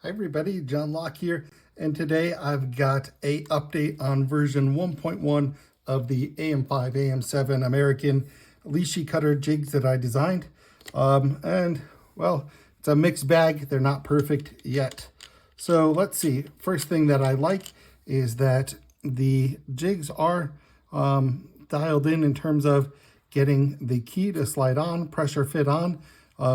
Hi everybody, John Locke here, and today I've got a update on version 1.1 of the AM5, AM7 American Lishi cutter jigs that I designed. Well, it's a mixed bag. They're not perfect yet. So let's see. First thing that I like is that the jigs are dialed in terms of getting the key to slide on, pressure fit on.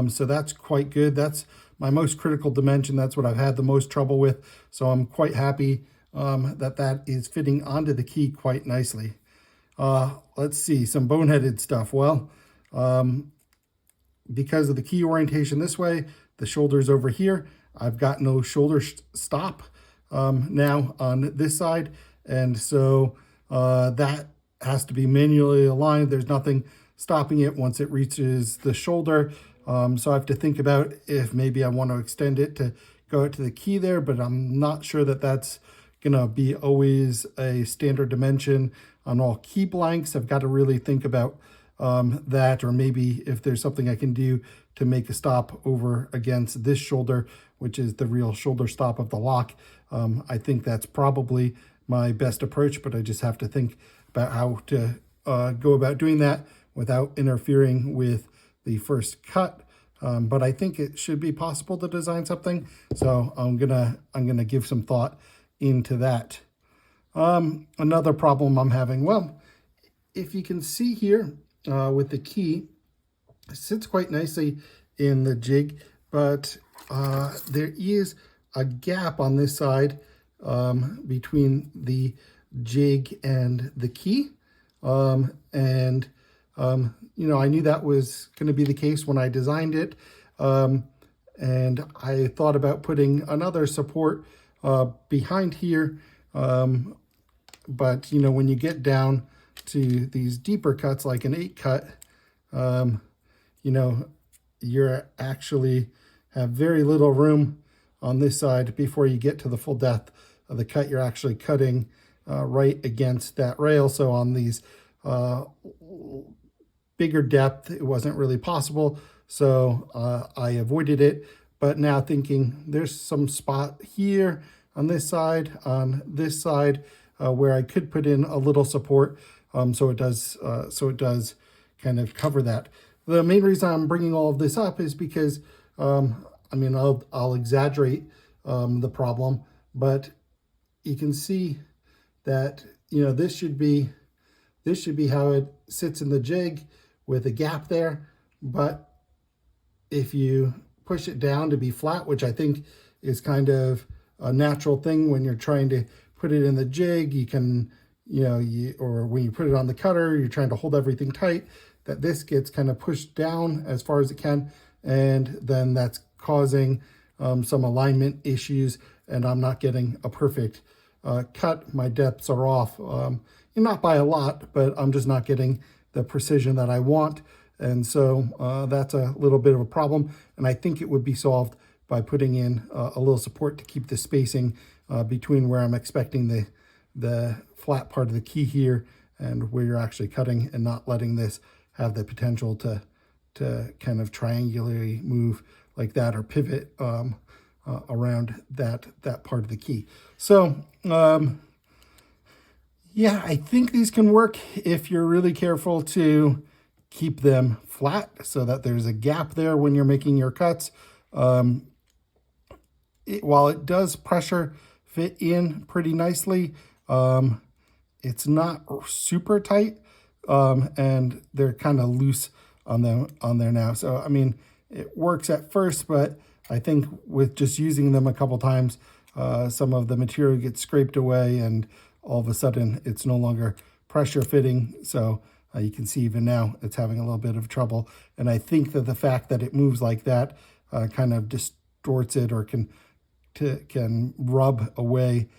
So that's quite good. That's my most critical dimension. That's what I've had the most trouble with. So I'm quite happy that that is fitting onto the key quite nicely. Let's see, some boneheaded stuff. Well, because of the key orientation this way, the shoulder's over here. I've got no shoulder stop now on this side. And so that has to be manually aligned. There's nothing stopping it once it reaches the shoulder. So I have to think about if maybe I want to extend it to go out to the key there, but I'm not sure that that's gonna be always a standard dimension on all key blanks. I've got to really think about that, or maybe if there's something I can do to make a stop over against this shoulder, which is the real shoulder stop of the lock. I think that's probably my best approach, but I just have to think about how to go about doing that without interfering with the first cut. But I think it should be possible to design something. So I'm gonna give some thought into that. Another problem I'm having, well, if you can see here with the key, it sits quite nicely in the jig, but there is a gap on this side between the jig and the key. You know, I knew that was going to be the case when I designed it. And I thought about putting another support behind here. But, you know, when you get down to these deeper cuts, like an 8 cut, you know, you're actually have very little room on this side before you get to the full depth of the cut. You're actually cutting right against that rail. So on these bigger depth, it wasn't really possible. So I avoided it. But now thinking there's some spot here on this side, where I could put in a little support. So it does kind of cover that. The main reason I'm bringing all of this up is because, I mean, I'll exaggerate the problem, but you can see that, you know, this should be how it sits in the jig with a gap there. But if you push it down to be flat, which I think is kind of a natural thing when you're trying to put it in the jig, you can, you know, or when you put it on the cutter, you're trying to hold everything tight, that this gets kind of pushed down as far as it can. And then that's causing some alignment issues, and I'm not getting a perfect cut. My depths are off, not by a lot, but I'm just not getting the precision that I want. And so that's a little bit of a problem. And I think it would be solved by putting in a little support to keep the spacing between where I'm expecting the flat part of the key here and where you're actually cutting, and not letting this have the potential to kind of triangularly move like that, or pivot around that part of the key. So yeah, I think these can work if you're really careful to keep them flat so that there's a gap there when you're making your cuts. While it does pressure fit in pretty nicely, it's not super tight, and they're kind of loose on there now. So, I mean, it works at first, but I think with just using them a couple times, some of the material gets scraped away, and all of a sudden it's no longer pressure fitting. So you can see even now it's having a little bit of trouble. And I think that the fact that it moves like that kind of distorts it, or can rub away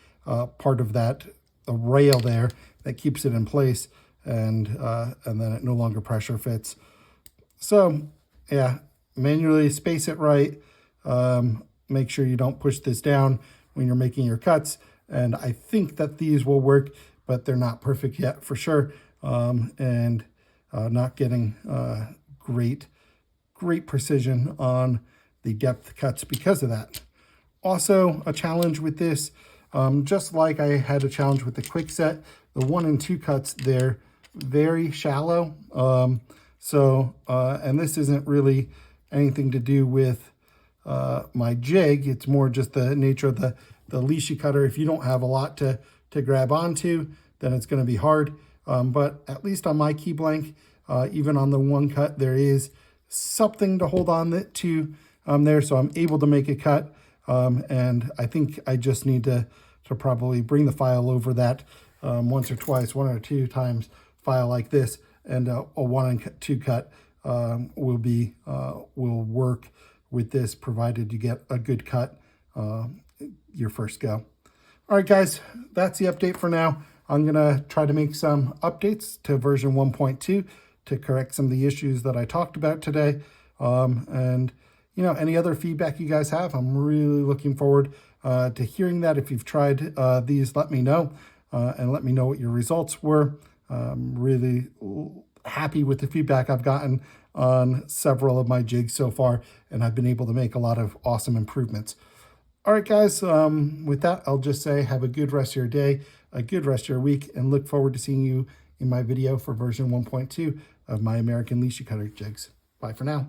part of that rail there that keeps it in place, and then it no longer pressure fits. So yeah, manually space it right. Make sure you don't push this down when you're making your cuts. And I think that these will work, but they're not perfect yet for sure. And not getting great precision on the depth cuts because of that. Also, a challenge with this, just like I had a challenge with the quick set, the 1 and 2 cuts, they're very shallow. And this isn't really anything to do with my jig. It's more just the nature of the Lishi cutter. If you don't have a lot to grab onto, then it's going to be hard. But at least on my key blank, even on the 1 cut, there is something to hold on to there, so I'm able to make a cut. And I think I just need to probably bring the file over that once or twice, 1 or 2 times file like this, and a 1 and 2 cut will work with this, provided you get a good cut your first go. All right, guys, that's the update for now. I'm gonna try to make some updates to version 1.2 to correct some of the issues that I talked about today. And you know, any other feedback you guys have, I'm really looking forward to hearing that. If you've tried these, let me know, and let me know what your results were. I'm really happy with the feedback I've gotten on several of my jigs so far, and I've been able to make a lot of awesome improvements. All right, guys, with that, I'll just say have a good rest of your day, a good rest of your week, and look forward to seeing you in my video for version 1.2 of my American Lishi cutter jigs. Bye for now.